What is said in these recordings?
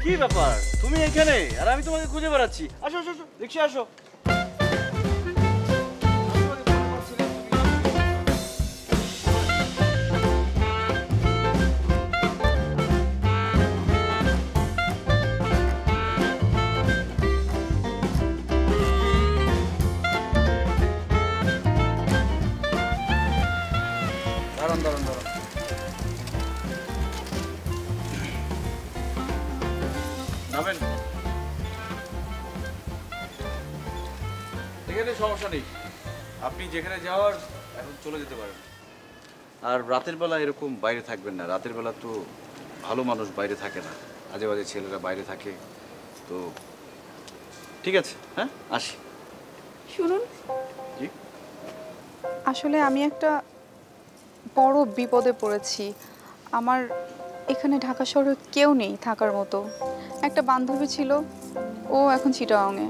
কি ব্যাপার, তুমি এখানে আর আমি তোমাকে খুঁজে বেড়াচ্ছি। আসো আসো আসো, রিকশা আসো। দাঁড়ান দাঁড়ান দাঁড়ান, নামেন। এখানে সমস্যা নেই, আপনি যেখানে যাওয়ার এখন চলে যেতে পারেন। আর রাতের বেলা এরকম বাইরে থাকবেন না। রাতের বেলা তো ভালো মানুষ বাইরে থাকে না, আজে বাজে ছেলেরা বাইরে থাকে। তো ঠিক আছে, হ্যাঁ আসি। শুনুন, জি? আসলে আমি একটা বড় বিপদে পড়েছি। আমার এখানে ঢাকা শহরে কেউ নেই থাকার মতো। একটা বান্ধবী ছিল, ও এখন চিটাগাংয়ে।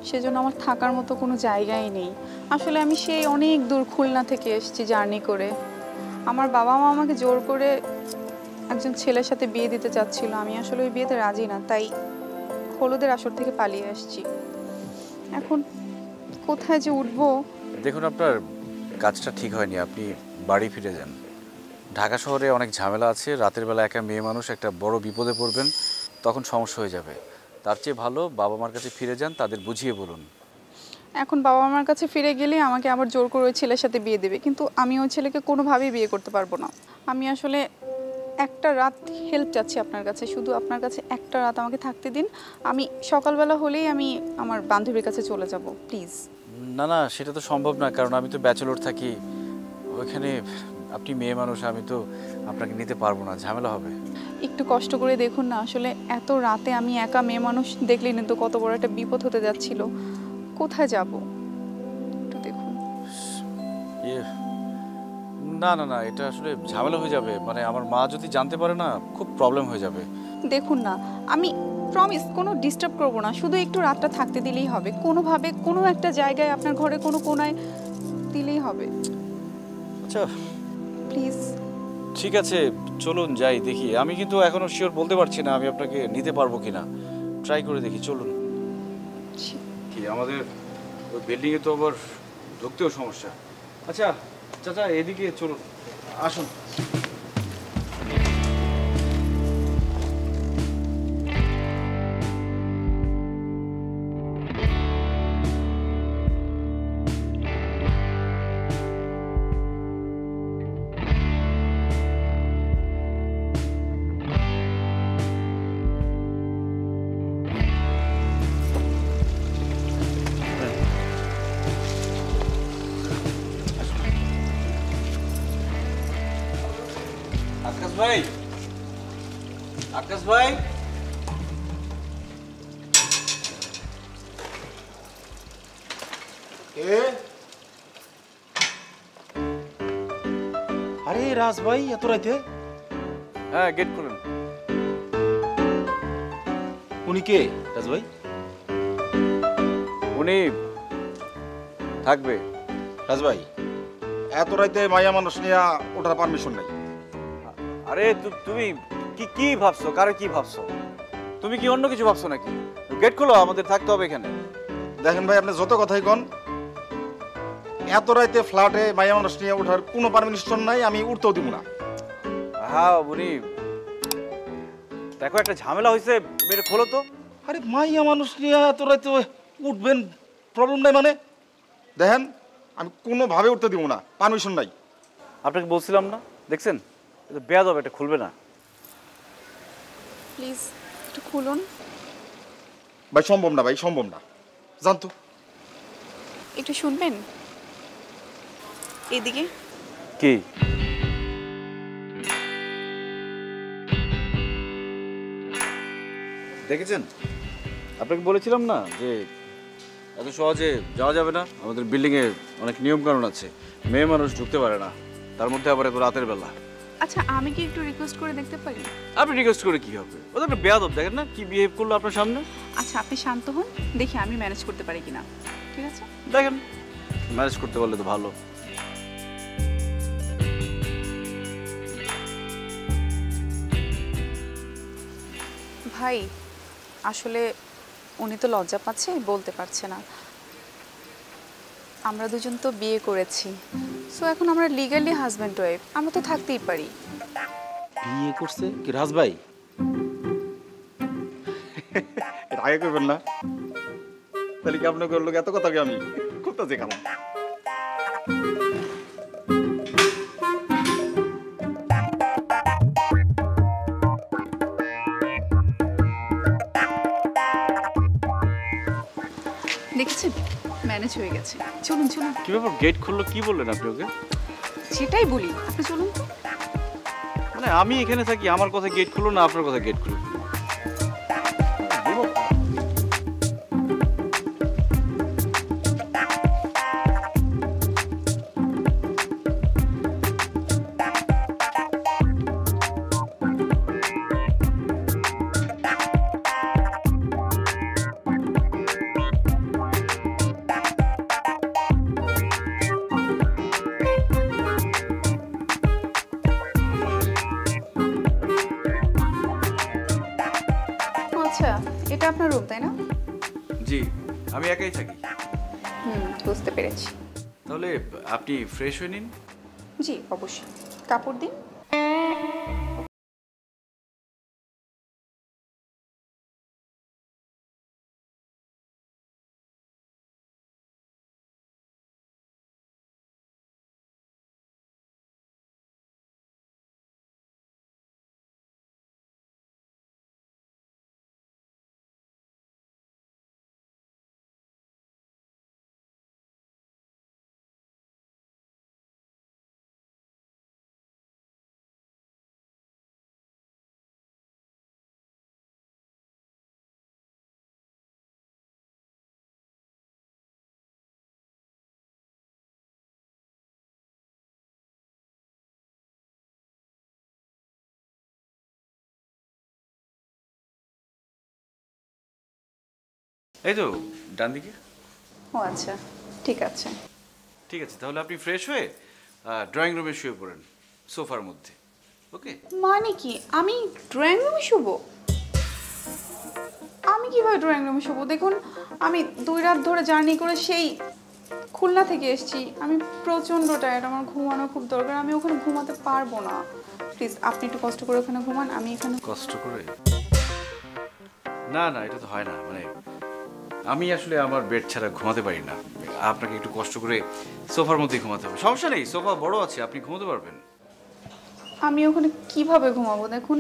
সেজন্য আমার থাকার মতো কোনো জায়গাই নেই। আসলে আমি সেই অনেক দূর খুলনা থেকে এসেছি জার্নি করে। আমার বাবা মা আমাকে জোর করে একজন ছেলের সাথে বিয়ে দিতে চাচ্ছিল। আমি আসলে ওই বিয়েতে রাজি না, তাই হলুদের আসর থেকে পালিয়ে আসছি। এখন কোথায় যে উঠবো। দেখুন, আপনার কাজটা ঠিক হয়নি, আপনি বাড়ি ফিরে যান। ঢাকা শহরে অনেক ঝামেলা আছে, রাতের বেলা একা মেয়ে মানুষ একটা বড় বিপদে পড়বেন, তখন সমস্যা হয়ে যাবে। তার চেয়ে ভালো বাবা মার কাছে ফিরে যান, তাদের বুঝিয়ে বলুন। এখন বাবা মার কাছে ফিরে গেলে আমাকে আবার জোর করে ওই ছেলের সাথে বিয়ে দেবে, কিন্তু আমি ওই ছেলেকে কোনোভাবেই বিয়ে করতে পারবো না। আমি আসলে একটা রাত হেল্প চাচ্ছি আপনার কাছে, শুধু আপনার কাছে একটা রাত আমাকে থাকতে দিন। আমি সকালবেলা হলেই আমি আমার বান্ধবীর কাছে চলে যাব, প্লিজ। না না, সেটা তো সম্ভব না, কারণ আমি তো ব্যাচেলর থাকি ওইখানে। আপনি মেয়ে মানুষ, আমি তো আপনাকে নিতে পারবো না, ঝামেলা হবে। একটু কষ্ট করে দেখুন না, আসলে এত রাতে আমি একা মেয়ে মানুষ, দেখলেই না তো কত বড় একটা বিপদ হতে যাচ্ছিল। কোথায় যাব একটু দেখুন। না না না, এটা আসলে ঝামেলা হয়ে যাবে। মানে আমার মা যদি জানতে পারে না, খুব প্রবলেম হয়ে যাবে। দেখুন না, আমি প্রমিস কোনো ডিস্টার্ব করবো না, শুধু একটু রাতটা থাকতে দিলেই হবে। কোনোভাবে কোনো একটা জায়গায় আপনার ঘরে কোনো কোনায় দিলেই হবে, আচ্ছা প্লিজ। ঠিক আছে, চলুন যাই দেখি। আমি কিন্তু এখনো শিওর বলতে পারছি না আমি আপনাকে নিতে পারবো কিনা। ট্রাই করে দেখি, চলুন। কি আমাদের ওই বিল্ডিংয়ে তো আবার ঢুকতেও সমস্যা। আচ্ছা চাচা, এদিকে চলুন, আসুন। আকাশ ভাই, আকাশ ভাই, আরে রাজ ভাই, এত রাইতে? হ্যাঁ গেট খুলুন। উনি কে রাজ ভাই? উনি থাকবে। রাজ ভাই, এত রাইতে মায়া মানুষ নিয়ে ওঠার পারমিশন নাই। আরে তুমি কি কি ভাবছো? কারে কি ভাবছো? তুমি কি অন্য কিছু ভাবছো নাকি? গেট খোলো, আমাদের থাকতে হবে এখানে। দেখেন ভাই, আপনি যত কথাই কন, এত রাইতে ফ্ল্যাটে মায়া মানুষ নিয়ে ওঠার কোনো পারমিশন নাই, আমি উঠতেও দিব না। হ্যাঁ উনি, দেখো একটা ঝামেলা হয়েছে, মেরে খোলো তো। আরে মাইয়া মানুষ নিয়ে এত রাইতে উঠবেন, প্রবলেম নাই মানে? দেখেন, আমি কোনোভাবে উঠতে দিব না, পারমিশন নাই। আপনাকে বলছিলাম না, দেখছেন বেয়াদব, এটা খুলবে না। প্লিজ একটু খুলুন। ভাই সম্ভব না, ভাই সম্ভব না, জানতো। একটু শুনবেন এদিকে। কি দেখেছেন? আপনাকে বলেছিলাম না যে এত সহজে যাওয়া যাবে না। আমাদের বিল্ডিংয়ে অনেক নিয়ম কানুন আছে, মেয়ে মানুষ ঢুকতে পারে না, তার মধ্যে আবার এত রাতের বেলা। আচ্ছা আমি কি একটু রিকোয়েস্ট করে দেখতে পারি? আপনি রিকোয়েস্ট করে কি হবে? ও তো একটা বেয়াদব, দেখেন না কি বিহেভ করলো আপনার সামনে। আচ্ছা আপনি শান্ত হন, দেখি আমি ম্যানেজ করতে পারি কিনা। ঠিক আছে, দেখেন ম্যানেজ করতে পারলে তো ভালো। ভাই আসলে উনি তো লজ্জা পাচ্ছে, বলতে পারছে না। আমরা দুজন তো বিয়ে করেছি, সো এখন আমরা লিগ্যালি হাজব্যান্ড ওয়াইফ, আমরা তো থাকতেই পারি। বিয়ে করছে কি রাজ ভাই? এটা আগে করবেন না, তাহলে কি আপনাকে লোক এত কথা কি আমি করতেছি কেন? দেখেছেন, ম্যানেজ হয়ে গেছে। চলুন চলুন। কি ব্যাপার, গেট খুললো? কি বললেন আপনি ওকে? সেটাই বলি, আপনি চলুন তো। মানে আমি এখানে থাকি, আমার কথা গেট খুললো না আপনার কথা গেট খুললো? আচ্ছা, এটা আপনার রুম তাই না? জি, আমি একাই থাকি। বুঝতে পেরেছি। তাহলে আপনি ফ্রেশ হয়ে নিন। জি অবশ্যই, কাপড় দিন। এই তো ডান দিকে। ও আচ্ছা, ঠিক আছে। ঠিক আছে, তাহলে আপনি ফ্রেশ হয়ে ড্রয়িং রুমে শুয়ে পড়েন, সোফার মধ্যে। ওকে? মানে কি আমি ড্রয়িং রুমে শুবো? আমি কিভাবে ড্রয়িং রুমে শুবো? দেখুন, আমি 2 রাত ধরে জার্নি করে সেই খুলনা থেকে এসেছি, আমি প্রচণ্ড টায়ার্ড, আমার ঘুমানো খুব দরকার, আমি ওখানে ঘুমাতে পারবো না। প্লিজ আপনি একটু কষ্ট করে ওখানে ঘুমান, আমি এখানে। কষ্ট করে? না না, এটা তো হয় না। মানে আমি আসলে আমার বেড ছাড়া ঘুমাতে পারি না। আপনাকে একটু কষ্ট করে সোফার মধ্যে ঘুমাতে হবে। সমস্যা নেই, সোফা বড় আছে, আপনি ঘুমাতে পারবেন। আমি ওখানে কিভাবে ঘুমাবো? দেখুন,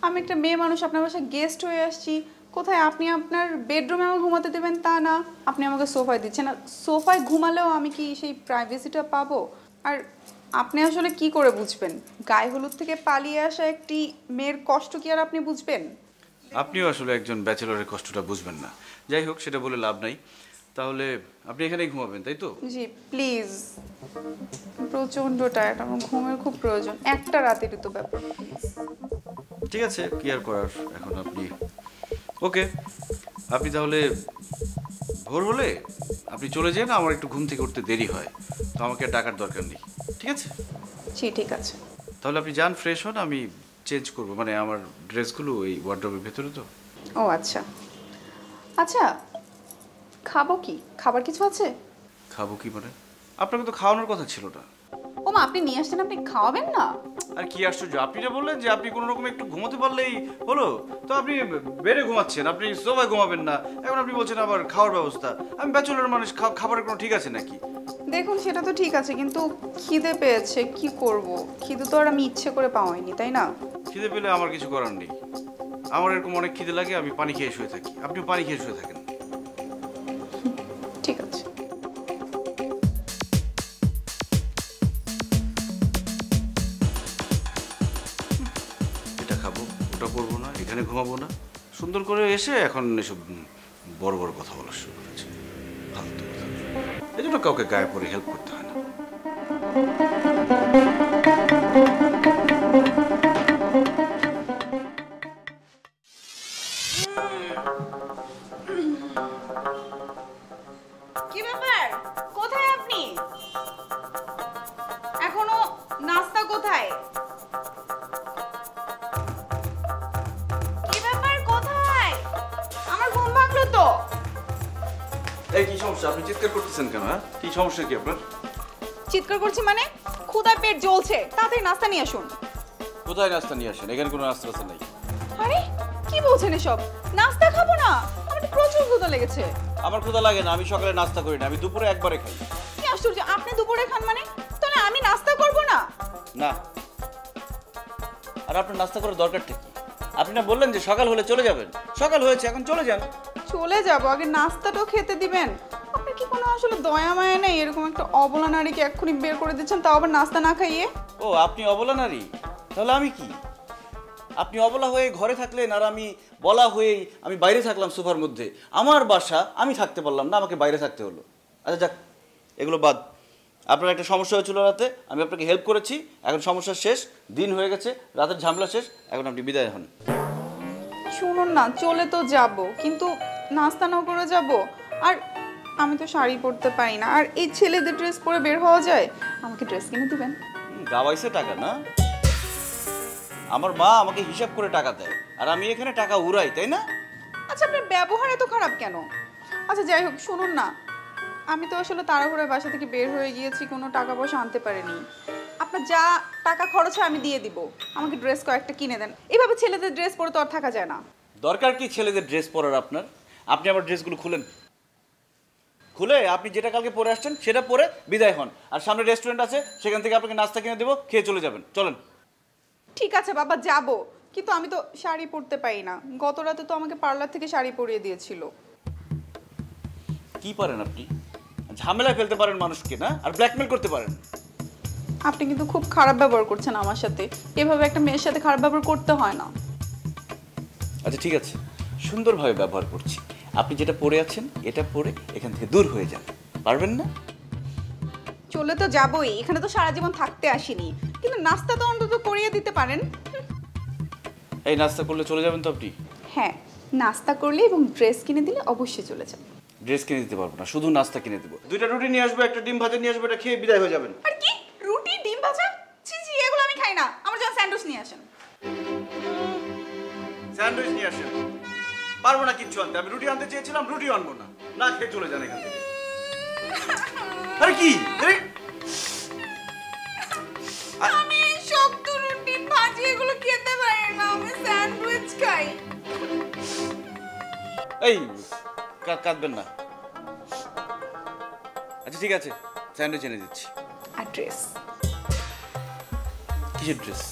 আমি একটা মেয়ে মানুষ, আপনার বাসায় গেস্ট হয়ে আসছি। কোথায় আপনি আপনার বেডরুমে আমাকে ঘুমাতে দেবেন তা না, আপনি আমাকে সোফায় দিচ্ছেন। আর সোফায় ঘুমালেও আমি কি সেই প্রাইভেসিটা পাবো? আর আপনি আসলে কি করে বুঝবেন? গায়ে হলুদ থেকে পালিয়ে আসা একটি মেয়ের কষ্ট কি আর আপনি বুঝবেন? আপনিও আসলে একজন ব্যাচেলরের কষ্টটা বুঝবেন না। যাই হোক, সেটা বলে লাভ নাই। তাহলে আপনি এখানেই ঘুমাবেন, তাই তো? জি প্লিজ, প্রচণ্ড টায়ার্ড, আমার ঘুমের খুব প্রয়োজন, একটা রাতেরই তো ব্যাপার, প্লিজ। ঠিক আছে, কি আর করার এখন। আপনি ওকে, আপনি তাহলে ভোর হলে আপনি চলে যান, আমার একটু ঘুম থেকে উঠতে দেরি হয়, তো আমাকে আর ডাকার দরকার নেই। ঠিক আছে? জি ঠিক আছে। তাহলে আপনি যান, ফ্রেশ হন, আমি চেঞ্জ করব। মানে আমার ড্রেসগুলো এই ওয়ার্ড্রোবের ভেতরে তো। ও আচ্ছা আচ্ছা, খাবো কি? খাবার কিছু আছে? খাবো কি মানে? আপনাকে তো খাওয়ানোর কথা ছিল না। ও মা, আপনি নিয়ে আসছেন, আপনি খাওয়াবেন না? আর কি আশ্চর্য, আপনি যে বললেন যে আপনি কোনো রকম একটু ঘুমোতে পারলেই হলো, তো আপনি বেড়ে ঘুমাচ্ছেন, আপনি সোফায় ঘুমাবেন না, এখন আপনি বলছেন আবার খাওয়ার ব্যবস্থা। আমি ব্যাচেলর মানুষ, খাবারের কোনো ঠিক আছে নাকি? দেখুন, সেটা তো ঠিক আছে, কিন্তু খিদে পেয়েছে, কি করব? খিদে তো আর আমি ইচ্ছে করে পাওয়াইনি, তাই না? খিদে পেলে আমার কিছু করার নেই। আমার এরকম অনেক খিদে লাগে, আমি পানি খেয়ে শুয়ে থাকি, আপনিও পানি খেয়ে শুয়ে থাকেন। ঠিক আছে। এটা খাবো, ওটা করবো না, এখানে ঘুমাবো না, সুন্দর করে এসে এখন এসব বড় বড় কথা বলা শুরু করেছে। ফালতু কথা। এই জন্য কাউকে গায়ে পড়ে হেল্প করতে হয় না। কি ব্যাপার? কোথায় আপনি? এখনো নাস্তা কোথায়? কি ব্যাপার, কোথায়? সমস্যা? আপনি চিৎকার করতেছেন কেন? হ্যাঁ, কি সমস্যা কি আপনার? চিৎকার করছি মানে ক্ষুধায় পেট জ্বলছে, তাড়াতাড়ি নাস্তা নিয়ে আসুন। কোথায় নাস্তা নিয়ে আসেন? এখানে কোনো নাস্তা টাস্তা নেই। আরে কি বলছেন এসব? নাস্তা খাবো না, আমার তো প্রচুর ক্ষুধা লেগেছে। আমার ক্ষুধা লাগে না, আমি সকালে নাস্তা করি না, আমি দুপুরে একবারে খাই। কি আশ্চর্য, আপনি দুপুরে খান মানে? তাহলে আমি নাস্তা করব না? না। আর আপনার নাস্তা করার দরকারটা কি? আপনি না বললেন যে সকাল হলে চলে যাবেন? সকাল হয়েছে, এখন চলে যান। চলে যাব, আগে নাস্তাটাও খেতে দিবেন। আপনার কি কোনো আসলে দয়া মায়া নেই? এরকম একটা অবলা নারীকে এক্ষুনি বের করে দিচ্ছেন, তাও আবার নাস্তা না খাইয়ে। ও, আপনি অবলা নারী? তাহলে আমি কি? আপনি অবলা হয়ে ঘরে থাকলেন আর আমি বলা হয়েই আমি বাইরে থাকলাম সোফার মধ্যে। আমার বাসা, আমি থাকতে পারলাম না, আমাকে বাইরে থাকতে হলো। আচ্ছা যাক, এগুলো বাদ। আপনার একটা সমস্যা হয়েছিল রাতে, আমি আপনাকে হেল্প করেছি, এখন সমস্যা শেষ, দিন হয়ে গেছে, রাতের ঝামেলা শেষ, এখন আপনি বিদায় হন। শুনুন না, চলে তো যাব, কিন্তু নাস্তা না করে যাব। আর আমি তো শাড়ি পরতে পারি না, আর এই ছেলেদের ড্রেস পরে বের হওয়া যায়? আমাকে ড্রেস কিনে দিবেন? গাওয়াইছে টাকা না? আমার মা আমাকে হিসাব করে টাকা দেয়, আর আমি এখানে টাকা উড়াই, তাই না? আচ্ছা, আপনার ব্যবহার এত খারাপ কেন? আচ্ছা যাই হোক, শুনুন না, আমি তো আসলে তাড়াহুড়োয় বাসা থেকে বের হয়ে গিয়েছি, কোনো টাকা পয়সা আনতে পারিনি। আপনার যা টাকা খরচ হয় আমি দিয়ে দিব, আমাকে ড্রেস কয়েকটা কিনে দেন। এভাবে ছেলেদের ড্রেস পরে তো আর থাকা যায় না। দরকার কি ছেলেদের ড্রেস পরার আপনার? আপনি আমার ড্রেসগুলো খুলেন, খুলে আপনি যেটা কালকে পরে আসছেন সেটা পরে বিদায় হন। আর সামনে রেস্টুরেন্ট আছে, সেখান থেকে আপনাকে নাস্তা কিনে দেবো, খেয়ে চলে যাবেন। চলেন। ঠিক আছে বাবা, যাব, কিন্তু আমি তো শাড়ি পরতে পারি না। গত রাতে তো আমাকে পার্লার থেকে শাড়ি পরিয়ে দিয়েছিল। কি পারেন আপনি? ঝামেলায় ফেলতে পারেন মানুষকে, না? আর ব্ল্যাকমেল করতে পারেন। আপনি কিন্তু খুব খারাপ ব্যবহার করছেন আমার সাথে। এভাবে একটা মেয়ের সাথে খারাপ ব্যবহার করতে হয় না। আচ্ছা ঠিক আছে, সুন্দরভাবে ব্যবহার করছি। আপনি যেটা পরে আছেন এটা পরে এখান থেকে দূর হয়ে যান, পারবেন না? চলে তো যাবই, এখানে তো সারা জীবন থাকতে আসিনি, কিন্তু নাস্তা তো অন্তত করিয়ে দিতে পারেন। এই নাস্তা করলে চলে যাবেন তো আপনি? হ্যাঁ, নাস্তা করলে এবং ড্রেস কিনে দিলে অবশ্যই চলে যাবে। ড্রেস কিনে দিতে পারবো না, শুধু নাস্তা কিনে দেবো। 2টা রুটি নিয়ে আসবো, একটা ডিম ভাজা নিয়ে আসবো, এটা খেয়ে বিদায় হয়ে যাবেন। আর কি রুটি ডিম ভাজা? ছি ছি, এগুলো আমি খাই না। আমার জন্য স্যান্ডউইচ নিয়ে আসেন। স্যান্ডউইচ নিয়ে আসেন? পারবো না কিচ্ছু আনতে। আমি রুটি আনতে চেয়েছিলাম, রুটিও আনবো না। না খেয়ে চলে যান এখান থেকে। আরে কি? আমি শক্ত রুটি ভাজি এগুলো খেতে পারি না, আমি স্যান্ডউইচ খাই। এই কাঁদবেন না। আচ্ছা ঠিক আছে, স্যান্ডউইচ এনে দিচ্ছি। আর ড্রেস? কিসের ড্রেস?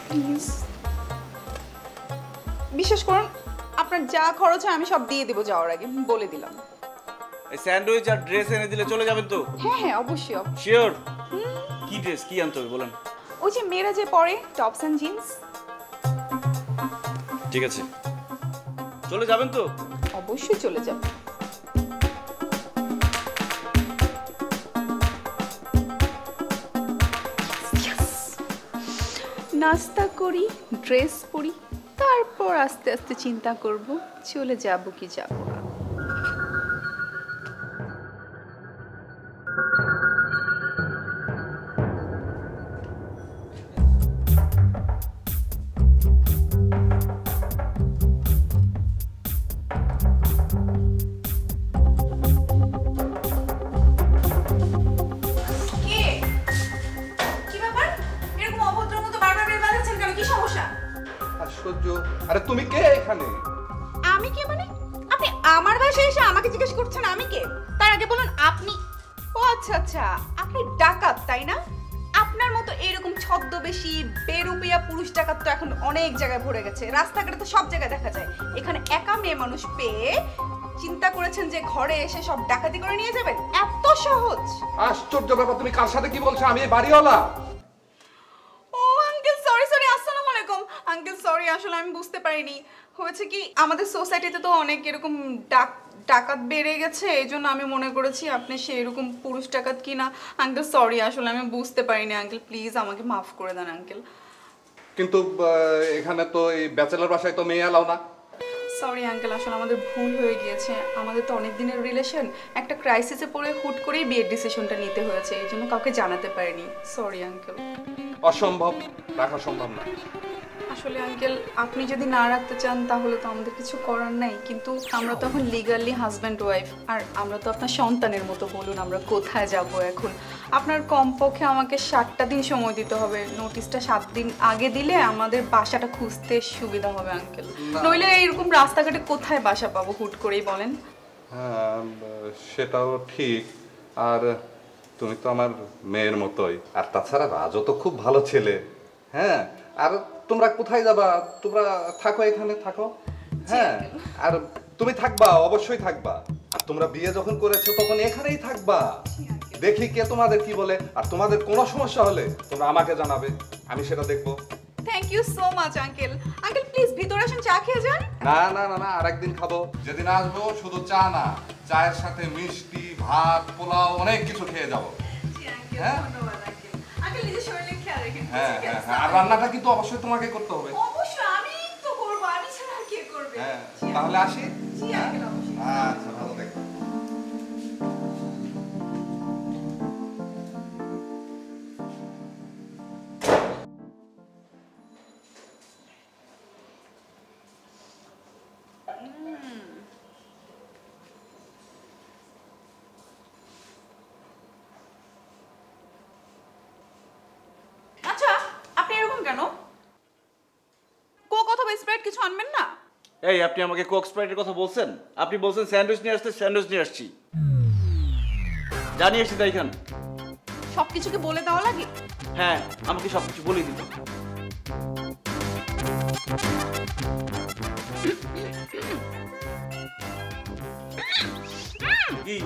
প্লিজ বিশ্বাস করুন, আপনার যা খরচ হয় আমি সব দিয়ে দেবো যাওয়ার আগে, বলে দিলাম। এই স্যান্ডউইচ আর ড্রেস এনে দিলে চলে যাবেন তো? হ্যাঁ হ্যাঁ, অবশ্যই। শিওর? কি ড্রেস, কি আনতে হবে বলেন? ওই যে মেয়েরা যে পরে টপস অ্যান্ড জিন্স। ঠিক আছে, চলে যাবেন তো? অবশ্যই চলে যাব। নাস্তা করি, ড্রেস পরি, তারপর আস্তে আস্তে চিন্তা করব চলে যাব কি যাব না। আশ্চর্য! আরে তুমি কে এখানে? আমি কে মানে? আপনি আমার বাসায় এসে আমাকে জিজ্ঞেস করছেন আমি কে? তার আগে বলুন আপনি। ও আচ্ছা আচ্ছা, আপনি ডাকাত তাই না? আপনার মতো এরকম ছদ্মবেশী বেরুপিয়া পুরুষ ডাকাত তো এখন অনেক জায়গায় ভরে গেছে, রাস্তাঘাটে তো সব জায়গায় দেখা যায়। এখানে একা মেয়ে মানুষ পেয়ে চিন্তা করেছেন যে ঘরে এসে সব ডাকাতি করে নিয়ে যাবেন? এত সহজ? আশ্চর্য ব্যাপার! তুমি কার সাথে কি বলছো? আমি এই বাড়িওয়ালা। ও আঙ্কেল, সরি সরি, আসসালামু আলাইকুম আঙ্কেল। সরি, আসলে আমি বুঝতে পারিনি। হয়েছে কি, আমাদের সোসাইটিতে তো অনেক এরকম ডাকাত বেড়ে গেছে, এই জন্য আমি মনে করেছি আপনি সেই এরকম পুরুষ ডাকাত কিনা। আঙ্কেল সরি, আসলে আমি বুঝতে পারিনি আঙ্কেল, প্লিজ আমাকে মাফ করে দেন আঙ্কেল। কিন্তু এখানে তো এই ব্যাচেলর বাসায় তো মেয়ে এলাও না। সরি আঙ্কেল, আসলে আমাদের ভুল হয়ে গিয়েছে। আমাদের তো অনেক দিনের রিলেশন, একটা ক্রাইসিসে পড়ে হুট করেই বিয়ের ডিসিশনটা নিতে হয়েছে, এই জন্য কাউকে জানাতে পারিনি। Sorry uncle. অসম্ভব, রাখা সম্ভব না। আসলে আঙ্কেল আপনি যদি না রাখতে চান তাহলে তো আমাদের কিছু করার নাই, কিন্তু আমরা তো এখন লিগালি হাজব্যান্ড ওয়াইফ, আর আমরা তো আপনার সন্তানের মতো। বলুন আমরা কোথায় যাব এখন? আপনার কমপক্ষে আমাকে 7টা দিন সময় দিতে হবে। নোটিশটা 7 দিন আগে দিলে আমাদের বাসাটা খুঁজতে সুবিধা হবে আঙ্কেল। নইলে এরকম রাস্তাঘাটে কোথায় বাসা পাবো হুট করেই বলেন? হ্যাঁ, সেটাও ঠিক। আর তুমি তো আমার মেয়ের মতোই, আর তাছাড়া রাজও তো খুব ভালো ছেলে। হ্যাঁ, আর তোমরা কোথায় যাবা? তোমরা থাকো, এখানে থাকো। হ্যাঁ, আর তুমি থাকবা, অবশ্যই থাকবা। আর তোমরা বিয়ে যখন করেছো তখন এখানেই থাকবা। দেখি কে তোমাদের কি বলে, আর তোমাদের কোনো সমস্যা হলে তোমরা আমাকে জানাবে, আমি সেটা দেখবো। Thank you so much uncle. Uncle please ভিতরে আসুন, চা খেয়ে যান। না না না না, আরেকদিন খাবো। যেদিন আসবো শুধু চা না, চায়ের সাথে মিষ্টি, ভাত, পোলাও, অনেক কিছু খেয়ে যাবো। হ্যাঁ? ধন্যবাদ আঙ্কেল। আঙ্কেল নিজের শরীরে খেয়াল রাখেন। হ্যাঁ হ্যাঁ হ্যাঁ, আর রান্নাটা কিন্তু অবশ্যই তোমাকে করতে হবে। অবশ্যই আমি তো করব, আমি ছাড়া আর কে করবে? হ্যাঁ, তাহলে আসি। জি আঙ্কেল, অবশ্যই। আচ্ছা, ভালো থেকো। আচ্ছা আপনি এরকম কেন? কোক অথবা স্প্রাইট কিছু আনবেন না? এই আপনি আমাকে কোক স্প্রাইটের কথা বলছেন? আপনি বলছেন স্যান্ডউইচ নিয়ে আসতে, স্যান্ডউইচ নিয়ে আসছি। জানিয়ে এসছি তাই খান। সবকিছুকে বলে দেওয়া লাগে? হ্যাঁ, আমাকে সবকিছু বলেই দিত। কি?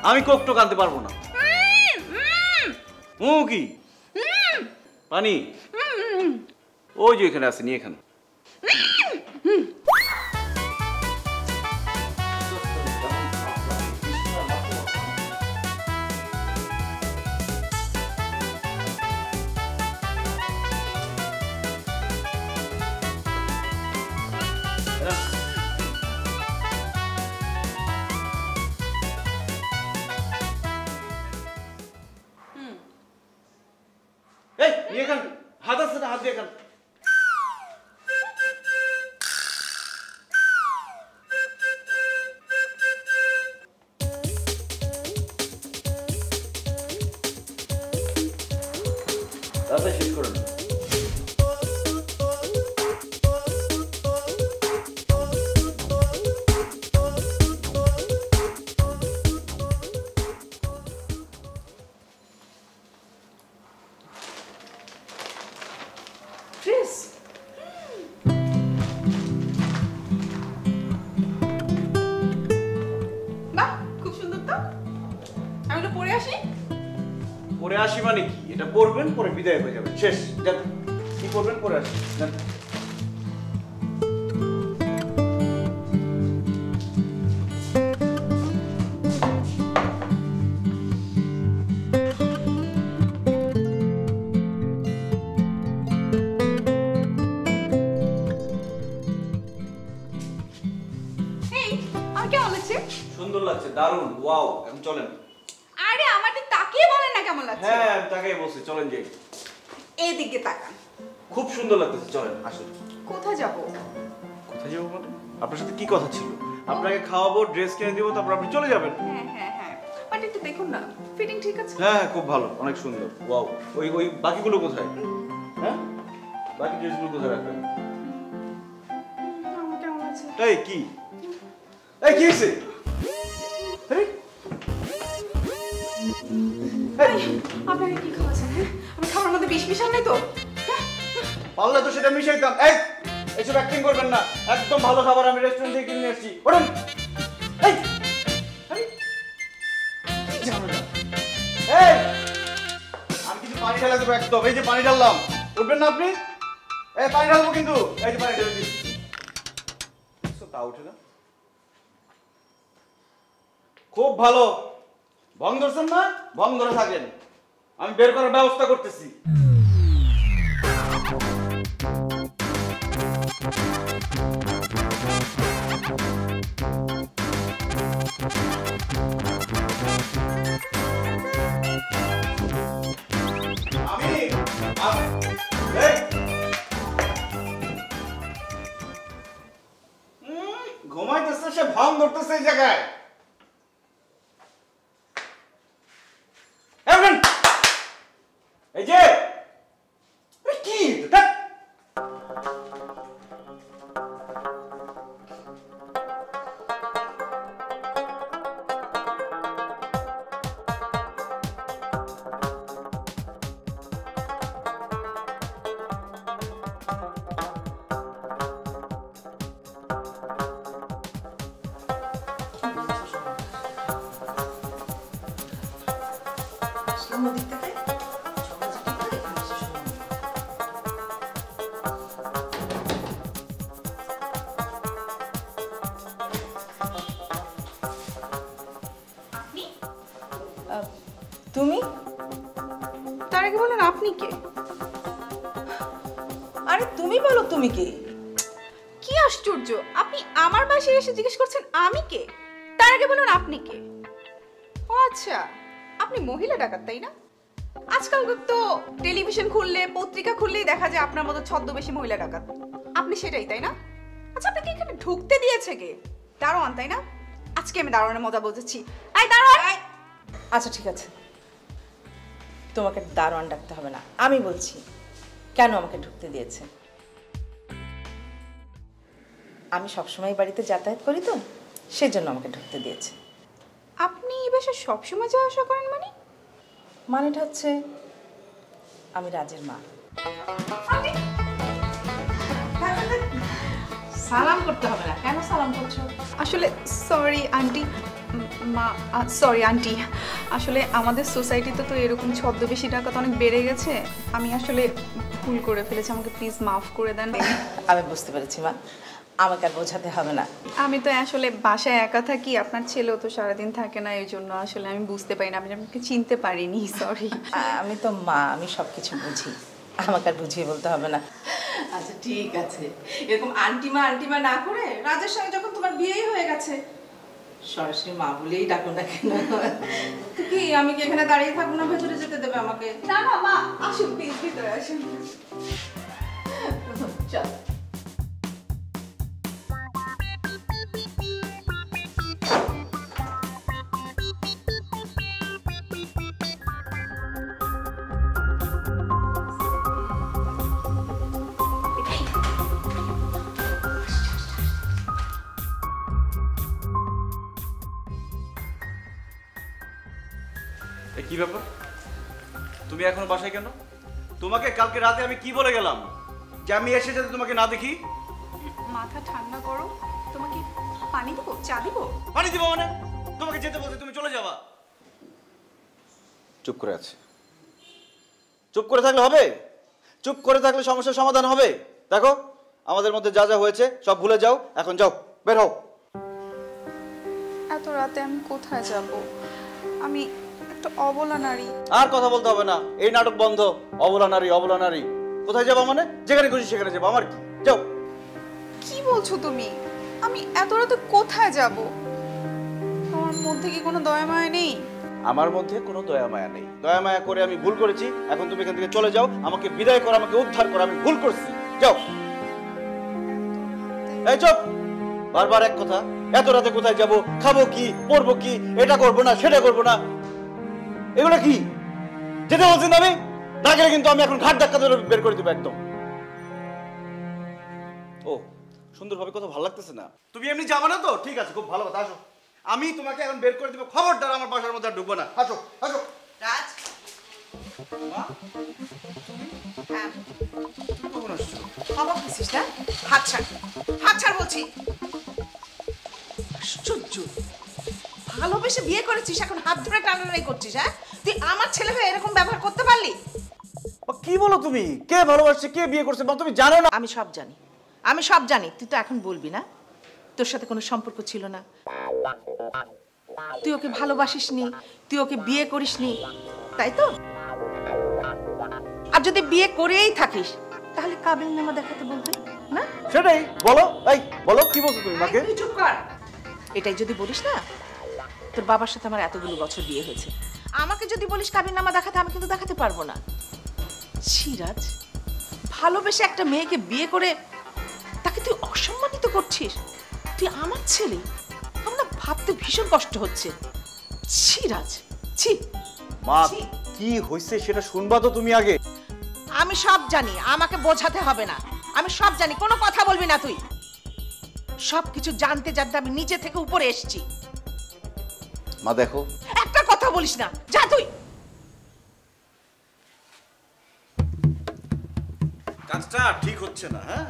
আমি কোক টোক আনতে পারবো না। কি পানি? ওই যে এখানে আছে, নিয়ে এখানে। এই নিয়ে খান, হাত আছে না, হাত দিয়ে খান। তাড়াতাড়ি শেষ করুন। ড্রেস বাহ, খুব সুন্দর তো। আমি তো পরে আসি। পরে আসি মানে কি? এটা পড়বেন, পরে বিদায় হয়ে যাবে, শেষ। যান, কি করবেন পরে আসি, যান। এই আমার কেমন লাগছে? সুন্দর লাগছে, দারুণ, ওয়াও। এখন চলেন। আরে আমার দিকে তাকিয়ে বলেন না কেমন লাগছে। হ্যাঁ, আমি তাকাই বলছি, চলেন যাই। এইদিকে তাকান। খুব সুন্দর লাগতেছে, চলেন আসুন। কোথায় যাব? কোথায় যাবো মানে? আপনার সাথে কি কথা ছিল? আপনাকে খাওয়াবো, ড্রেস কিনে দেবো, তারপর আপনি চলে যাবেন। হ্যাঁ হ্যাঁ হ্যাঁ, বাট একটু দেখুন না, ফিটিং ঠিক আছে? হ্যাঁ হ্যাঁ, খুব ভালো, অনেক সুন্দর, ওয়াও। ওই ওই বাকিগুলো কোথায়? হ্যাঁ, বাকি ড্রেসগুলো কোথায় রাখবেন? আমার কেমন আছে? এই কি, এই কি হয়েছে? এই, আপনাকে কি খাওয়াছেন? হ্যাঁ, আমি খাওয়ার মধ্যে বিষ মিশাল নাই তো? পারলে তো সেটা মিশাইতাম। এই, এইসব অ্যাক্টিং করবেন না। একদম ভালো খাবার আমি রেস্টুরেন্ট থেকে কিনে এসেছি। ওঠেন। এই, আরে, কি ঝামেলা? এই, আমি কিছু পানি ঢালা দেবো একদম। এই যে পানি ঢাললাম, উঠবেন না আপনি? এই পানি ঢালবো কিন্তু। এই যে পানি ঢেলে দিচ্ছি। তা উঠে না। খুব ভালো, ভং ধরছেন না? ভং ধরে থাকেন, আমি বের করার ব্যবস্থা করতেছি। আমি এই হাম ধরতেছে এই জায়গায়। এই যে কি ধ্যাৎ। তুমি? তার আগে বলেন আপনি কে? আরে তুমি বলো তুমি কে? কি আশ্চর্য, আপনি আমার বাসায় এসে জিজ্ঞেস করছেন আমি কে? তার আগে বলুন আপনি কে? ও আচ্ছা, আপনি মহিলা ডাকাত তাই না? আজকাল তো টেলিভিশন খুললে পত্রিকা খুললেই দেখা যায় আপনার মতো ছদ্মবেশী মহিলা ডাকাত। আপনি সেটাই তাই না? আচ্ছা, আপনাকে এখানে ঢুকতে দিয়েছে কে? দারোয়ান তাই না? আজকে আমি দারোয়ানের মজা বুঝেছি। আই দারোয়ান! আচ্ছা ঠিক আছে, তোমাকে দারোয়ান ডাকতে হবে না, আমি বলছি কেন আমাকে ঢুকতে দিয়েছে। আমি সবসময় বাড়িতে যাতায়াত করি তো, সেজন্য আমাকে ঢুকতে দিয়েছে। আপনি এই বাসায় সবসময় যাওয়া আসা করেন মানে? মানেটা হচ্ছে আমি রাজের মা। সালাম করতে হবে না, কেন সালাম করছো? আসলে সরি আন্টি, মা সরি আন্টি, আসলে আমাদের সোসাইটিতে তো এরকম ছদ্মবেশী ডাকাত অনেক বেড়ে গেছে। আমি আসলে ভুল করে ফেলেছি, আমাকে প্লিজ মাফ করে দেন। আমি বুঝতে পেরেছি মা, আমাকে আর বোঝাতে হবে না। আমি তো আসলে বাসায় একা থাকি, আপনার ছেলেও তো সারাদিন থাকে না, এই জন্য আসলে আমি বুঝতে পারি না, আমি আপনাকে চিনতে পারিনি, সরি। আমি তো মা, আমি সব কিছু বুঝি, আমাকে আর বুঝিয়ে বলতে হবে না। আচ্ছা ঠিক আছে, এরকম আন্টিমা না করে রাজের সঙ্গে যখন তোমার বিয়েই হয়ে গেছে, সরাসরি মা বলেই ডাকো না কেন? কি আমি কি এখানে দাঁড়িয়ে থাকবো না, ভেতরে যেতে দেবে আমাকে? না না মা, আসুন প্লিজ ভিতরে আসুন। চল। এ কি ব্যাপার? তুমি এখন বাসায় কেন? তোমাকে কালকে রাতে আমি কি বলে গেলাম যে আমি এসে যাতে তোমাকে না দেখি? মাথা ঠান্ডা করো, তোমাকে পানি দেবো, চা দেবো? পানি দিব মানে? তোমাকে যেতে বলতে তুমি চলে যাবা। চুপ করে আছে। চুপ করে থাকলে হবে? চুপ করে থাকলে সমস্যার সমাধান হবে? দেখো, আমাদের মধ্যে যা যা হয়েছে সব ভুলে যাও, এখন যাও, বের হও। এত রাতে আমি কোথায় যাব? আমি একটা অবলা নারী। আর কথা বলতে হবে না, এই নাটক বন্ধ। অবলা নারী, অবলা নারী কোথায় যাবা মানে? যেখানে খুশি সেখানে যাবো, আমার কি? যাও। কি বলছো তুমি? আমি এত রাতে কোথায় যাব? আমার মধ্যে কি কোনো দয়া মায়া নেই? আমার মধ্যে কোনো দয়া মায়া নেই। দয়া মায়া করে আমি ভুল করেছি, এখন তুমি এখান থেকে চলে যাও, আমাকে বিদায় করো, আমাকে উদ্ধার করো, আমি ভুল করছি, যাও। এই চুপ, বারবার এক কথা। এত রাতে কোথায় যাব, খাবো কি, পরবো কি, এটা করবো না সেটা করবো না, এগুলো কি? যেতে বলছি না আমি? না গেলে কিন্তু আমি এখন ঘাট ধাক্কা ধরে বের করে দেবো একদম। ও সুন্দরভাবে কথা ভালো লাগতেছে না? তুমি এমনি যাবে না তো? ঠিক আছে, খুব ভালো কথা, আসো। আমি তোমাকে এখন বের করে দেবো, খবরদার আমার বাসার মধ্যে আর ঢুকবো না। আসো আসো। রাজ, মা, হ্যাঁ তুমি কখন আসছো? অবাক হচ্ছিস না? হাত ছাড় বলছি। আশ্চর্য, ভালোবেসে বিয়ে করেছিস, এখন হাত ধরে টানাটানি করছিস? হ্যাঁ, তুই আমার ছেলে হয়ে এরকম ব্যবহার করতে পারলি? কি বলো তুমি? কে ভালোবাসছে, কে বিয়ে করছে বা তুমি জানো না? আমি সব জানি, তুই তো এখন বলবি না তোর সাথে কোনো সম্পর্ক ছিল না, তুই ওকে ভালোবাসিসনি, তুই ওকে বিয়ে করিসনি, তাই তো? আর যদি বিয়ে করেই থাকিস তাহলে কাবিননামা দেখাতে বলতে না? সেটাই বলো। এই বলো, কি বলছো তুমি মাকে? তুই চুপ কর। এটাই যদি বলিস না, তোর বাবার সাথে আমার এতগুলো বছর বিয়ে হয়েছে, আমাকে যদি বলিস কাবিননামা দেখাতে, আমি কিন্তু দেখাতে পারবো না। সিরাজ, ভালোবেসে একটা মেয়েকে বিয়ে করে তাকে তুই অসম্মানিত করছিস। তুই আমার ছেলে, ভাবতে ভীষণ কষ্ট হচ্ছে। ছি রাজ, ছি। মা ছি। কি হয়েছে সেটা শুনবা তো তুমি আগে। আমি সব জানি, আমাকে বোঝাতে হবে না। আমি সব জানি, কোনো কথা বলবি না তুই। সব কিছু জানতে জানতে আমি নিচে থেকে উপরে এসেছি। মা দেখো, একটা কথা বলিস না, যা তুই। কাজটা ঠিক হচ্ছে না। হ্যাঁ,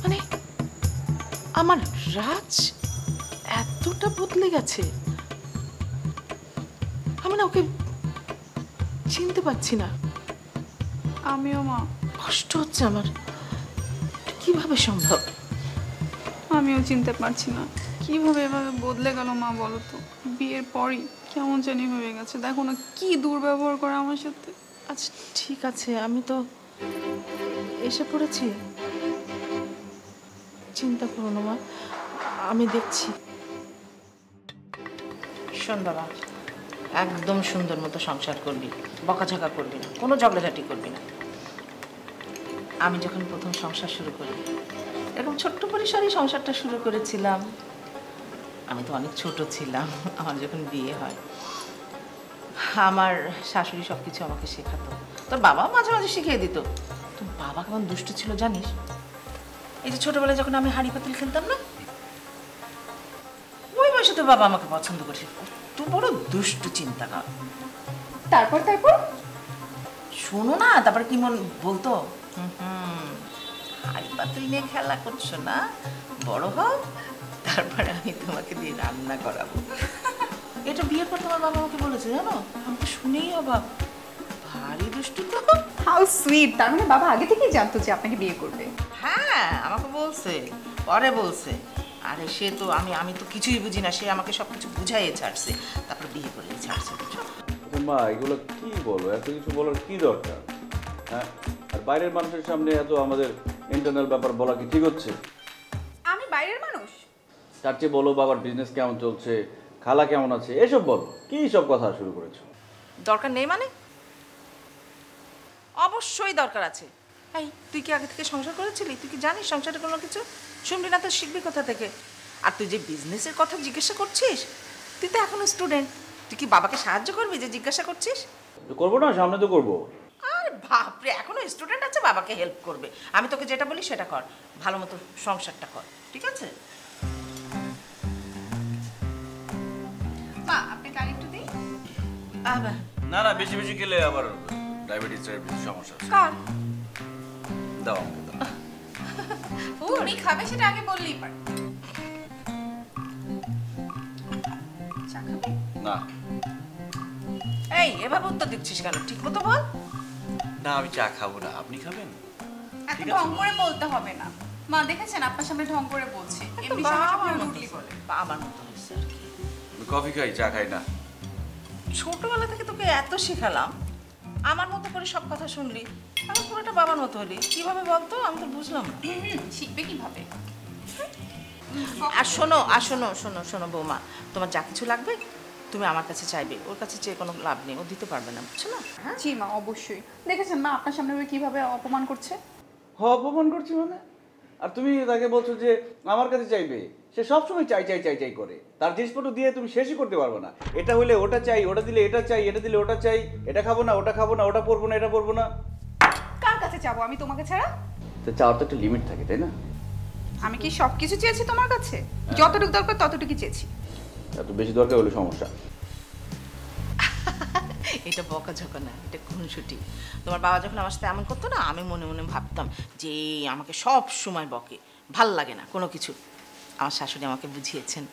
মানে আমার রাজ এতটা বদলে গেছে, আমি না ওকে চিনতে পারছি না। আমিও মা, কষ্ট হচ্ছে আমার। এটা কিভাবে সম্ভব? আমিও চিনতে পারছি না কিভাবে এভাবে বদলে গেল মা, বলো তো। বিয়ের পরই কেমন জানি হয়ে গেছে, দেখো না কি দুর্ব্যবহার করে আমার সাথে। আচ্ছা ঠিক আছে, আমি তো এসে পড়েছি, চিন্তা করো না মা, আমি দেখছি। শোন বাবা, একদম সুন্দর মতো সংসার করবি, বকাঝকা করবি না, কোনো ঝগড়াঝাটি করবি না। আমি যখন প্রথম সংসার শুরু করি, এরকম ছোট্ট পরিসরে সংসারটা শুরু করেছিলাম। আমি তো অনেক ছোট ছিলাম আমার যখন বিয়ে হয়। আমার শাশুড়ি সব কিছু আমাকে শেখাতো, তোর বাবা মাঝে মাঝে শিখিয়ে দিত। তোর বাবা কেমন দুষ্টু ছিল জানিস? এই যে ছোটবেলায় যখন আমি হাঁড়ি পাতিল খেলতাম না, ওই বয়সে তো বাবা আমাকে পছন্দ করছে। তুই বড় দুষ্টু, চিন্তা কর। তারপর শোনো না, তারপর কি মন বলতো, হাঁড়ি পাতিল নিয়ে খেলা করছো না, বড় হও, তারপরে আমি তোমাকে দিয়ে রান্না করাবো। এটা বিয়ের পর তোমার বাবা আমাকে বলেছে, জানো? আমাকে শুনেই অবাক, ভারী দুষ্টু তো। হাউ সুইট, তার মানে বাবা আগে থেকেই জানতো যে আপনাকে বিয়ে করবে। হ্যাঁ, আমাকে বলছে, পরে বলছে। আরে সে তো আমি তো কিছুই বুঝি না, সে আমাকে সব কিছু বুঝাইয়ে ছাড়ছে, তারপর বিয়ে করে ছাড়ছে। মা এগুলো কি বলো, এত কিছু বলার কি দরকার? হ্যাঁ, আর বাইরের মানুষের সামনে এত আমাদের ইন্টারনাল ব্যাপার বলা কি ঠিক হচ্ছে? আমি বাইরের মানুষ? তার চেয়ে বলো বাবার বিজনেস কেমন চলছে, খালা কেমন আছে, এসব বলো। কি সব কথা শুরু করেছো? দরকার নেই মানে? অবশ্যই দরকার আছে। এই তুই কি আগে থেকে সংসার করেছিলি? তুই কি জানিস সংসারে কোনো কিছু? শুনবি না তো শিখবি কোথা থেকে? আর তুই যে বিজনেসের কথা জিজ্ঞাসা করছিস, তুই তো এখনো স্টুডেন্ট, তুই কি বাবাকে সাহায্য করবি যে জিজ্ঞাসা করছিস? করবো না, সামনে তো করবো। আরে বাপরে, এখনো স্টুডেন্ট আছে, বাবাকে হেল্প করবে। আমি তোকে যেটা বলি সেটা কর, ভালো মতো সংসারটা কর, ঠিক আছে? মা আপনাকে আরেকটু দিই। আবার না না, বেশি বেশি খেলে আবার ডায়াবেটিস সমস্যা আছে। কার? দাও আমাকে দাও। তুমি খাবে সেটা আগে বললেই পারে। চা খাবে? না এই এভাবে উত্তর দিচ্ছিস কেন? ঠিক মতো বল। না, আমি চা খাবো না, আপনি খাবেন? এখন ঢং করে বলতে হবে না মা, দেখেছেন আপনার সামনে ঢং করে বলছে, এমনি বাবার সময় মতো রুটলি বলে। বাবার মতো হয়েছে আর কি। আমি কফি খাই, চা খাই না। ছোটবেলা থেকে তোকে এত শেখালাম, আমার মতো করে সব কথা শুনলি, আমি পুরোটা বাবার মতো হলি, কিভাবে বলতো? আমি তো বুঝলাম না। শিখবে কিভাবে? আর শোনো বৌমা, তোমার যা কিছু লাগবে তুমি আমার কাছে চাইবে, ওর কাছে চেয়ে কোনো লাভ নেই, ও দিতে পারবে না, বুঝছো না? জি মা, অবশ্যই। দেখেছেন মা আপনার সামনে কিভাবে অপমান করছে। অপমান করছি মানে? আর তুমি তাকে বলছো যে আমার কাছে চাইবে, সে সবসময় চাই চাই চাই চাই করে। তার জিনিসপত্র দিয়ে তুমি শেষই করতে পারবে না। এটা হলে ওটা চাই, ওটা দিলে এটা চাই, এটা দিলে ওটা চাই, এটা খাবো না, ওটা খাবো না, ওটা পরবো না, এটা পরবো না। কার কাছে চাবো আমি তোমাকে ছাড়া? তো চাওয়ার তো একটা লিমিট থাকে, তাই না? আমি কি সবকিছু চেয়েছি তোমার কাছে? যতটুকু দরকার ততটুকু চেয়েছি। এত বেশি দরকার হলে সমস্যা। এটা বকাঝকা না, এটা খুনসুটি। তোমার বাবা যখন আমার সাথে এমন করতো না, আমি মনে মনে ভাবতাম যে আমাকে সব সময় বকে, ভাল লাগে না কোনো কিছু। আমার শাশুড়ি আমাকে বুঝিয়েছেন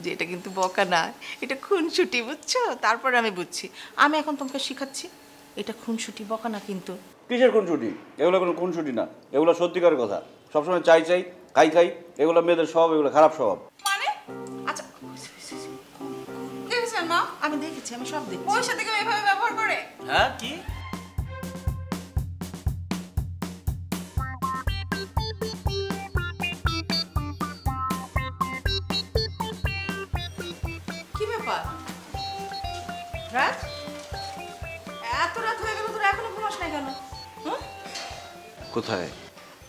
যে এটা কিন্তু বকা না, এটা খুনসুটি, বুঝছো? তারপরে আমি বুঝছি, আমি এখন তোমাকে শেখাচ্ছি এটা খুনসুটি, বকা না কিন্তু। কিসের খুনসুটি? এগুলো কোনো খুনসুটি না, এগুলো সত্যিকারের কথা। সবসময় চাই চাই, খাই খাই, এগুলো মেয়েদের স্বভাব, এগুলো খারাপ স্বভাব। মানে? আচ্ছা দেখেছেন মা, আমি দেখেছি, আমি সব দেখছি। ওর সাথে কেউ এভাবে ব্যবহার করে? হ্যাঁ, কি? কি ব্যাপার রাত? এত রাত হয়ে গেল, তোরা এখনো ঘুমাস না কেন? কোথায়?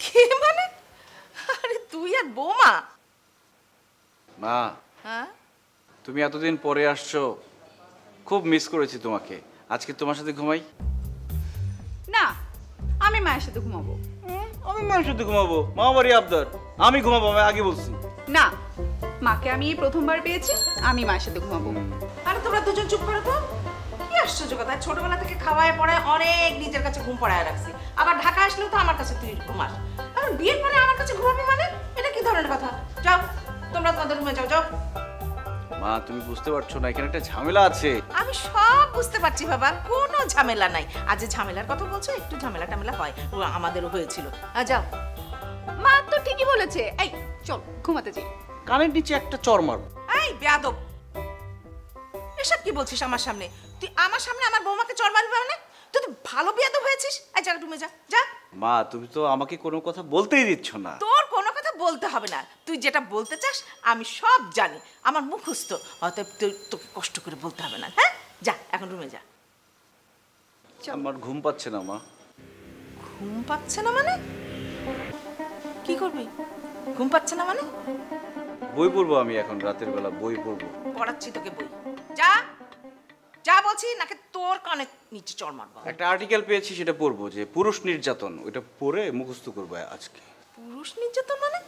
কি মানে? আরে তুই আর বৌমা। মা, হ্যাঁ তুমি এতদিন পরে আসছো, খুব মিস করেছি তোমাকে। আজকে তোমার সাথে ঘুমাই? না, আমি মায়ের সাথে ঘুমাবো। আমি মায়ের সাথে ঘুমাবো? মা বাড়ি আবদার, আমি ঘুমাবো, আমি আগে বলছি। না, মাকে আমি এই প্রথমবার পেয়েছি, আমি মায়ের সাথে ঘুমাবো। আরে তোমরা দুজন চুপ করো তো। কি আশ্চর্য কথা, ছোটবেলা থেকে খাওয়ায় পড়ায় অনেক নিজের কাছে ঘুম পড়ায় রাখছি, আবার ঢাকা আসলেও তো আমার কাছে তুই ঘুমাস। আর বিয়ের পরে আমার কাছে ঘুমাবি মানে এটা কি ধরনের কথা? যাও তোমরা তোমাদের রুমে যাও। যাও। মা, তুমি বুঝতে পারছো না, এখানে একটা ঝামেলা আছে। আমি সব বুঝতে পারছি বাবা, কোনো ঝামেলা নাই। আজ যে ঝামেলার কথা বলছো, একটু ঝামেলা টামেলা হয়, ও আমাদেরও হয়েছিল। যাও। মা তো ঠিকই বলেছে। এই চল ঘুমাতে যাই। কানের নিচে একটা চড় মারবো। এই বেয়াদব, এসব কি বলছিস আমার সামনে? তুই আমার সামনে আমার বৌমাকে চড় মারবি মানে? তুই তো ভালো বেয়াদব হয়েছিস। এই যা রুমে যা। যা। মা, তুমি তো আমাকে কোনো কথা বলতেই দিচ্ছ না। তোর কোনো কথা বলতে হবে না, তুই যেটা বলতে চাস আমি সব জানি, আমার মুখস্থ, অতএব তোকে কষ্ট করে বলতে হবে না। হ্যাঁ যা, এখন রুমে যা। আমার ঘুম পাচ্ছে না মা। ঘুম পাচ্ছে না মানে? কি করবি? ঘুম পাচ্ছে না মানে? বই পড়বো আমি এখন, রাতের বেলা বই পড়বো। পড়াচ্ছি তোকে বই। যা যা বলছি, নাকি তোর কানে নিচে চড় মারবো। একটা আর্টিকেল পেয়েছি, সেটা পড়বো, যে পুরুষ নির্যাতন, ওইটা পড়ে মুখস্থ করবো আজকে। পুরুষ নির্যাতন মানে?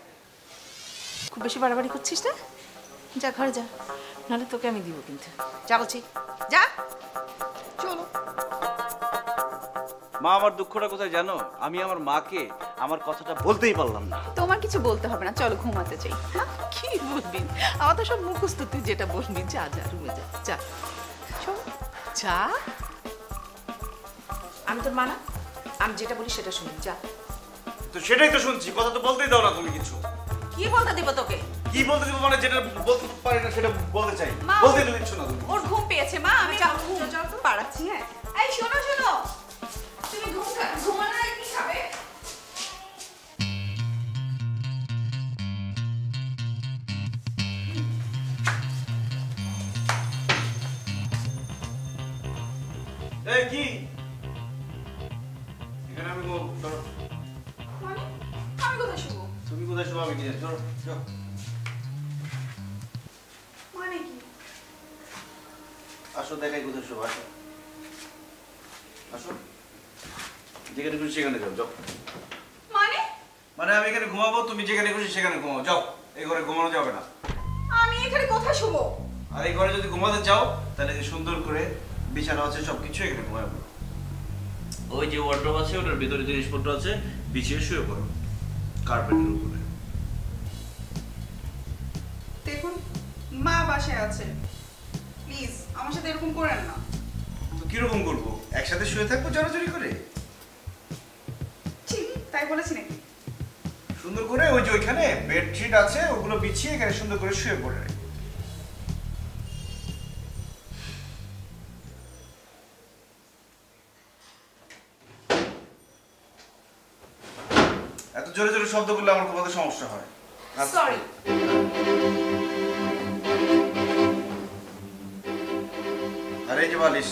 খুব বেশি বাড়াবাড়ি করছিস না? যা ঘরে যা, নাহলে তোকে আমি দিব কিন্তু। যা বলছি, যা। চলো। মা, আমার দুঃখটা কোথায় জানো? আমি আমার মাকে আমার কথাটা বলতেই পারলাম না। তোমার কিছু বলতে হবে না, চলো ঘুমাতে যাই। কি বলবি? আমার তো সব মুখস্থ, তুই যেটা বলবি। যা যা রুমে যা। যা চলো। যা। আমি তোর মানা, আমি যেটা বলি সেটা শুনি। যা। তো সেটাই তো শুনছি, কথা তো বলতেই দাও না তুমি কিছু। কি বলতে দিব তোকে? কি বলতে দিব মানে? যেটা বলতে পারি না সেটা বলতে চাই। মা, বলতে দিচ্ছ না তুমি। ওর ঘুম পেয়েছে মা, আমি ঘুম পাড়াচ্ছি। হ্যাঁ, এই শোনো শোনো, তুমি ঘুমানো আর কি খাবে? এই কি? এখানে আমি চলো। মানে আমি কোথায় শুবো? তুমি কোথায় শোবো? আমি কি জানি? চলো চলো। মানে কি? আসো, দেখাই কোথায় শোবো। আসো আসো, যেখানে খুশি সেখানে যাও। যাও মানে মানে আমি এখানে ঘুমাবো, তুমি যেখানে খুশি সেখানে ঘুমাও। যাও, এই ঘরে ঘুমানো যাবে না। আমি এখানে কোথায় শুবো? আর এই ঘরে যদি ঘুমাতে চাও, তাহলে সুন্দর করে বিছানা আছে, সবকিছু এখানে ঘুমাবো। ওই যে ওয়ার্ডরোব আছে, ওটার ভিতরে জিনিসপত্র আছে, বিছিয়ে শুয়ে পড়ো কার্পেটের উপরে। দেখুন, মা বাসায় আছে, প্লিজ আমার সাথে এরকম করেন না। তো কিরকম করবো? একসাথে শুয়ে থাকবো জড়াজড়ি করে? ঠিক তাই বলেছি নাকি? সুন্দর করে ওই যে ওইখানে বেডশিট আছে, ওগুলো বিছিয়ে এখানে সুন্দর করে শুয়ে পড়ে। এত জোরে জোরে শব্দ করলে আমার ঘুমাতে সমস্যা হয়। সরি। আর এই যে বালিশ,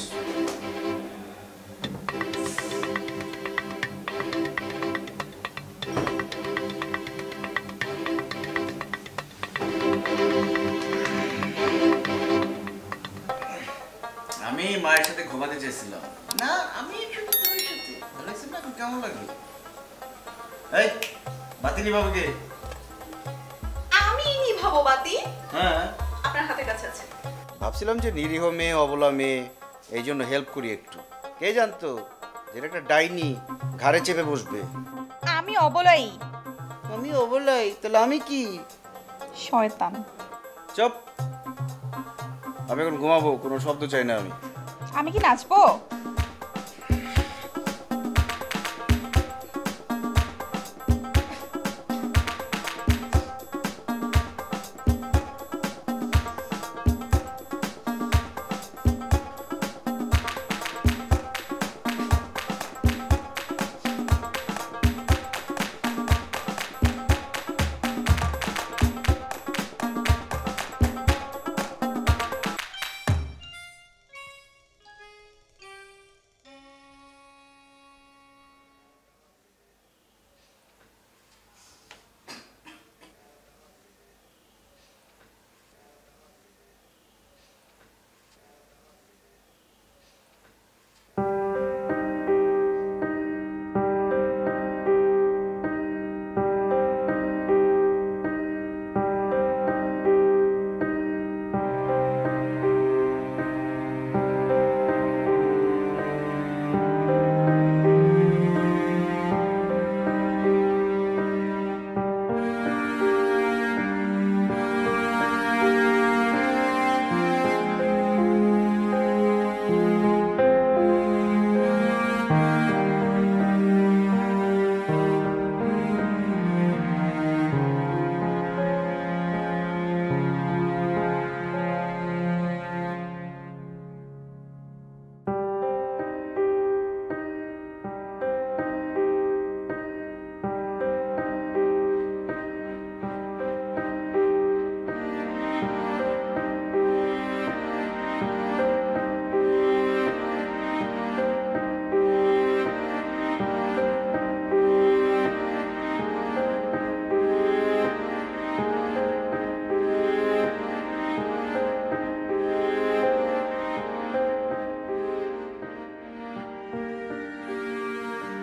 আমি মায়ের সাথে ঘুমাতে চেয়েছিলাম না, আমি কেমন লাগলো? এই বাতিনি বাবুকে। আমি নিভাবো বাতি? হ্যাঁ, আপনার হাতের কাছে আছে। ভাবছিলাম যে নিরীহ মেয়ে, অবলা মেয়ে, এই জন্য হেল্প করি একটু। কে জানতো যেটা একটা ডাইনি ঘাড়ে চেপে বসবে। আমি অবলাই। আমি অবলাই? তাহলে আমি কি? শয়তান। চুপ, আমি এখন ঘুমাবো, কোনো শব্দ চাই না আমি। আমি কি নাচবো?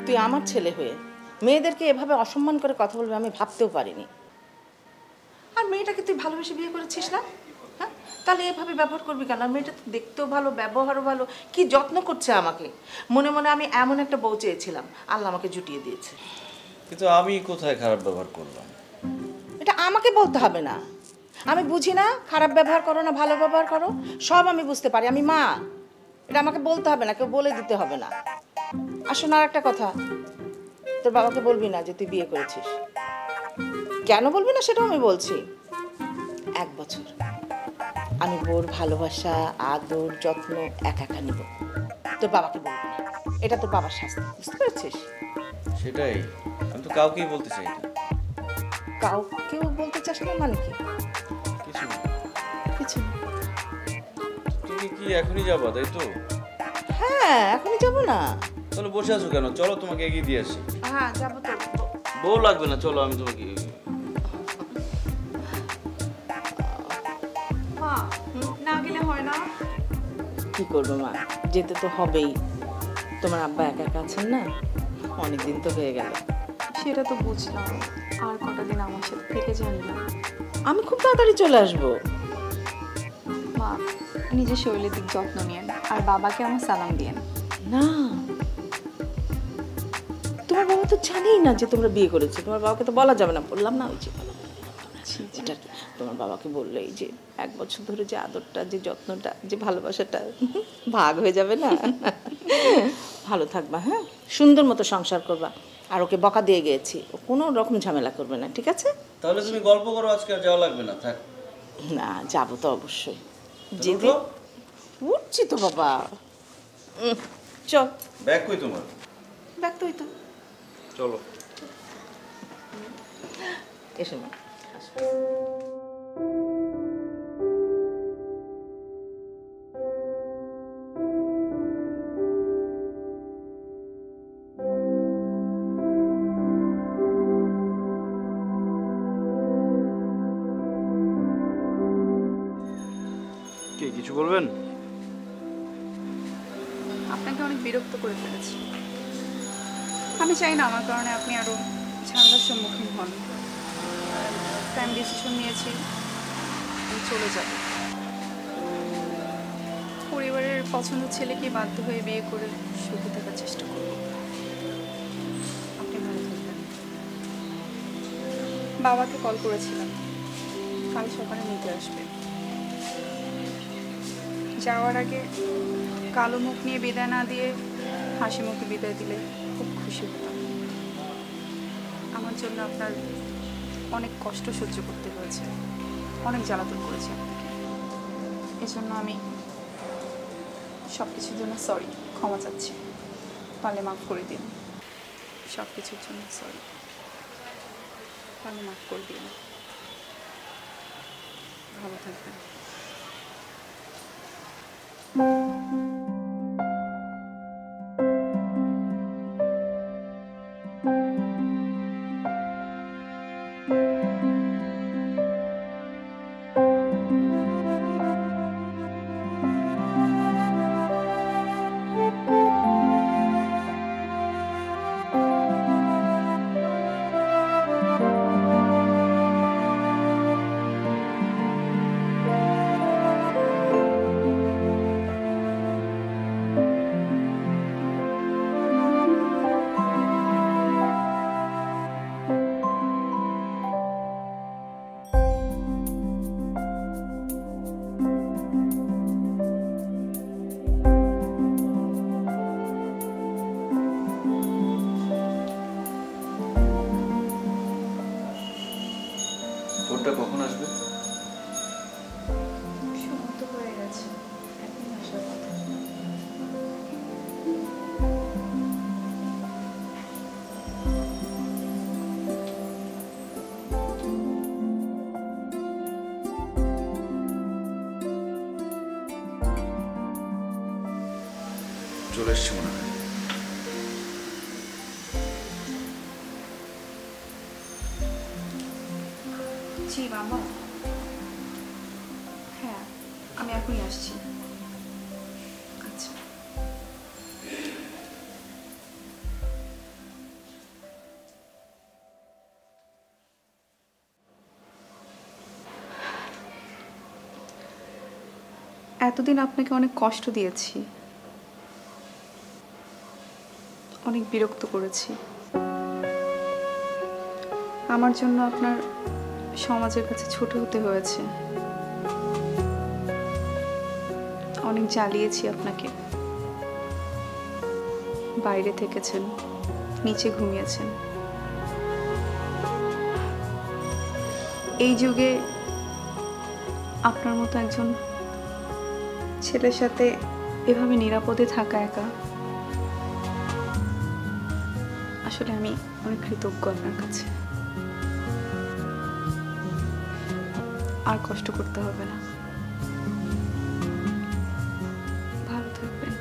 তুই আমার ছেলে হয়ে মেয়েদেরকে এভাবে অসম্মান করে কথা বলবে আমি ভাবতেও পারিনি। আর মেয়েটাকে তুই ভালোবেসে বিয়ে করেছিস না? হ্যাঁ, তাহলে এভাবে ব্যবহার করবি কেন? আর মেয়েটা তো দেখতেও ভালো, ব্যবহারও ভালো, কি যত্ন করছে আমাকে। মনে মনে আমি এমন একটা বউ চেয়েছিলাম, আল্লাহ আমাকে জুটিয়ে দিয়েছে। কিন্তু আমি কোথায় খারাপ ব্যবহার করলাম? এটা আমাকে বলতে হবে না। আমি বুঝি না খারাপ ব্যবহার করো না ভালো ব্যবহার করো, সব আমি বুঝতে পারি, আমি মা। এটা আমাকে বলতে হবে না, কেউ বলে দিতে হবে না। আর শোন আর একটা কথা, তোর বাবাকে বলবি না যে তুই বিয়ে করেছিস। কেন বলবি না সেটাও আমি বলছি। 1 বছর আমি বোর ভালোবাসা, আদর, যত্ন একা একা নিব, তোর বাবাকে বলবি না। এটা তোর বাবার শাস্তি, বুঝতে পেরেছিস? সেটাই, আমি তো কাউকেই বলতে চাই না। কাউকেও বলতে চাস না মানে কি? কিছু না। কিছু না? তুমি কি এখনই যাবা, তাই তো? হ্যাঁ, এখনই যাবো না। তাহলে বসে আছো কেন? চলো তোমাকে এগিয়ে দিয়ে আসি। হ্যাঁ যাবো তো। বউ লাগবে না, চলো আমি তোমাকে মা, না গেলে হয় না? কি করবো মা, যেতে তো হবেই। তোমার আব্বা একা একা আছেন না, অনেকদিন তো হয়ে গেল। সেটা তো বুঝলাম, আর কটা দিন আমার সাথে থেকে যান না। আমি খুব তাড়াতাড়ি চলে আসবো। মা, নিজের শরীরের দিক যত্ন নিয়েন, আর বাবাকে আমার সালাম দিয়েন। না, তোমার বাবা তো জানেই না যে তোমরা বিয়ে করেছো। তোমার বাবাকে তো বলা যাবে না, বললাম না ওই যে এটা কি, তোমার বাবাকে বললেই যে 1 বছর ধরে যে আদরটা, যে যত্নটা, যে ভালোবাসাটা ভাগ হয়ে যাবে না। ভালো থাকবা, হ্যাঁ, সুন্দর মতো সংসার করবা। আর ওকে বকা দিয়ে গিয়েছি, ও কোনো রকম ঝামেলা করবে না, ঠিক আছে? তাহলে তুমি গল্প করো, আজকে আর যাওয়া লাগবে না, থাক। না, যাবো তো অবশ্যই। যেতে উঠছি তো বাবা। চল। ব্যাগ কই তোমার? ব্যাগ তুই তো। চলো। এসো মা। কি কিছু বলবেন? আপনাকে অনেক বিরক্ত করে ফেলেছি। আমি চাই না আমার কারণে আপনি আরো ঝামেলার সম্মুখীন হন। তাই আমি ডিসিশন নিয়েছি আমি চলে যাব। পরিবারের পছন্দের ছেলেকে বাধ্য হয়ে বিয়ে করে সুখে থাকার চেষ্টা করব। আপনি ভালো থাকবেন। বাবাকে কল করেছিলাম, কাল সকালে নিতে আসবে। যাওয়ার আগে কালো মুখ নিয়ে বিদায় না দিয়ে হাসি মুখে বিদায় দিলে খুব খুশি হতাম। আমার জন্য আপনার অনেক কষ্ট সহ্য করতে হয়েছে, অনেক জ্বালাতন করেছে আপনাকে। এজন্য আমি সব কিছুর জন্য সরি, ক্ষমা চাচ্ছি। পারলে মাফ করে দিন। সব কিছুর জন্য সরি, পারলে মাফ করে দিন। ভালো থাকবেন। ভোটটা কখন আসবে? সময় তো হয়ে গেছে, এখন আসার কথা। চলে এসছি মনে হয়। জি বাবা, হ্যাঁ আমি এখনই আসছি। আচ্ছা। এতদিন আপনাকে অনেক কষ্ট দিয়েছি, অনেক বিরক্ত করেছি। আমার জন্য আপনার সমাজের কাছে ছোট হতে হয়েছে, অনেক জ্বালিয়েছি আপনাকে। বাইরে থেকেছেন, নিচে ঘুমিয়েছেন। এই যুগে আপনার মতো একজন ছেলের সাথে এভাবে নিরাপদে থাকা একা, আসলে আমি অনেক কৃতজ্ঞ আপনার কাছে। আর কষ্ট করতে হবে না, ভালো থাকবেন।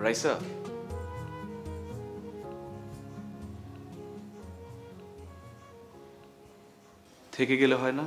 রাইসা, থেকে গেলে হয় না?